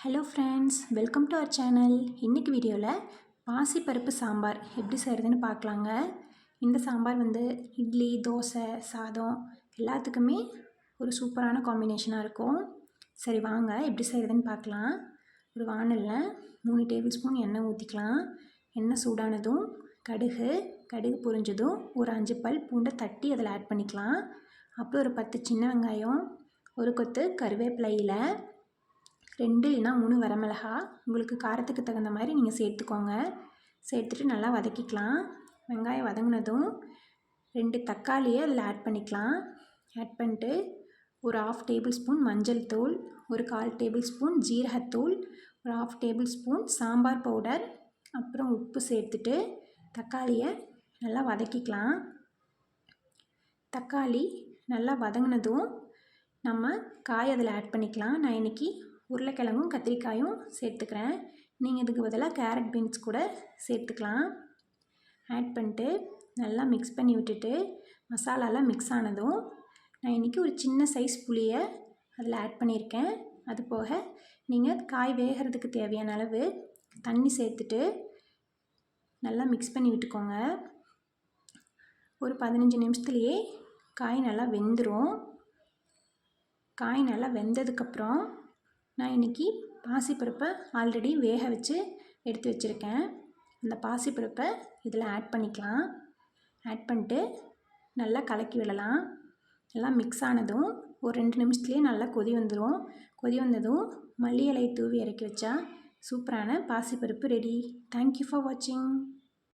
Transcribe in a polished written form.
Hello friends, welcome to our channel. இன்றைக்கி வீடியோவில் பாசிப்பருப்பு சாம்பார் எப்படி செய்கிறதுன்னு பார்க்கலாங்க. இந்த சாம்பார் இட்லி, தோசை, சாதம் எல்லாத்துக்குமே ஒரு சூப்பரான காம்பினேஷனாக இருக்கும். சரி வாங்க எப்படி செய்கிறதுன்னு பார்க்கலாம். ஒரு வானலில் 3 டேபிள் ஸ்பூன் எண்ணெய் ஊற்றிக்கலாம். எண்ணெய் சூடானதும் கடுகு பொரிஞ்சதும் ஒரு 5 பல் பூண்டை தட்டி அதில் ஆட் பண்ணிக்கலாம். அப்புறம் ஒரு 10 சின்ன வெங்காயம், ஒரு கொத்து கருவேப்பிலையில் 2 இல்லைனா 3 வரமிளகா உங்களுக்கு காரத்துக்கு தகுந்த மாதிரி நீங்கள் சேர்த்துக்கோங்க. சேர்த்துட்டு நல்லா வதக்கிக்கலாம். வெங்காயம் வதங்கினதும் 2 தக்காளியை அதில் ஆட் பண்ணிக்கலாம். ஆட் பண்ணிட்டு ஒரு 1/2 டேபிள் ஸ்பூன் மஞ்சள் தூள், ஒரு 1/4 டேபிள் ஸ்பூன் ஜீரகத்தூள், ஒரு 1/2 டேபிள் ஸ்பூன் சாம்பார் பவுடர், அப்புறம் உப்பு சேர்த்துட்டு தக்காளியை நல்லா வதக்கிக்கலாம். தக்காளி நல்லா வதங்கினதும் நம்ம காய் அதில் ஆட் பண்ணிக்கலாம். நான் இன்றைக்கி உருளைக்கிழங்கும் கத்திரிக்காயும் சேர்த்துக்கிறேன். நீங்கள் இதுக்கு பதிலாக கேரட் பீன்ஸ் கூட சேர்த்துக்கலாம். ஆட் பண்ணிட்டு நல்லா மிக்ஸ் பண்ணி விட்டுட்டு மசாலாலாம் மிக்ஸ் ஆனதும் நான் இன்றைக்கி ஒரு சின்ன சைஸ் புளியை அதில் ஆட் பண்ணியிருக்கேன். அது போக நீங்கள் காய் வேகிறதுக்கு தேவையான அளவு தண்ணி சேர்த்துட்டு நல்லா மிக்ஸ் பண்ணி விட்டுக்கோங்க. ஒரு 15 நிமிஷத்துலேயே காய் நல்லா வெந்துடும். காய் நல்லா வெந்ததுக்கப்புறம் நான் இன்றைக்கி பாசிப்பருப்பை ஆல்ரெடி வேக வச்சு எடுத்து வச்சுருக்கேன். அந்த பாசிப்பருப்பை இதில் ஆட் பண்ணிக்கலாம். ஆட் பண்ணிட்டு நல்லா கலக்கி விடலாம். நல்லா மிக்ஸ் ஆனதும் ஒரு 2 நிமிஷத்துலேயே நல்லா கொதி வந்துடும். கொதி வந்ததும் மல்லி இலையை தூவி இறக்கி வச்சா சூப்பரான பாசிப்பருப்பு ரெடி. தேங்க்யூ ஃபார் வாட்சிங்.